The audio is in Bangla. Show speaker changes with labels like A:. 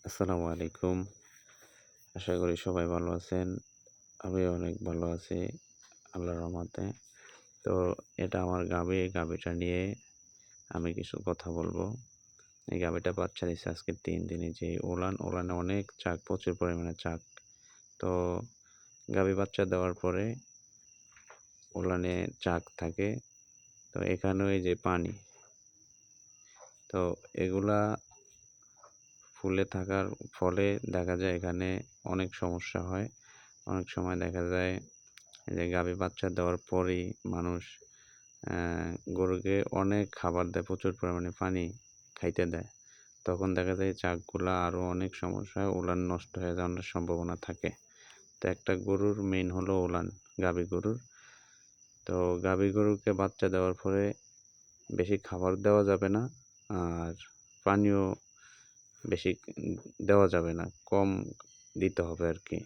A: আসসালামু আলাইকুম। আশা করি সবাই ভালো আছেন। আমিও অনেক ভালো আছি আল্লাহর রহমতে। তো এটা আমার গাভী, এই গাভীটা নিয়ে আমি কিছু কথা বলবো। এই গাভীটা বাচ্চা দিছে আজকে ৩ দিনে। যে ওলানে অনেক চাক, প্রচুর পরিমাণে চাক। তো গাভী বাচ্চা দেওয়ার পরে ওলানে চাক থাকে। তো এখানেও এই যে পানি। তো এগুলা ফুলে থাকার ফলে দেখা যায় এখানে অনেক সমস্যা হয়। অনেক সময় দেখা যায় যে গাভী বাচ্চা দেওয়ার পরেই মানুষ গরুকে অনেক খাবার দেয়, প্রচুর পরিমাণে পানি খাইতে দেয়। তখন দেখা যায় চাকগুলা আরও অনেক সমস্যা হয়, ওলান নষ্ট হয়ে যাওয়ার সম্ভাবনা থাকে। তো একটা গরুর মেইন হলো ওলান, গাভী গরুর। তো গাভী গরুকে বাচ্চা দেওয়ার পরে বেশি খাবার দেওয়া যাবে না, আর পানিও বেশি দেওয়া যাবে না, কম দিতে হবে আর কি।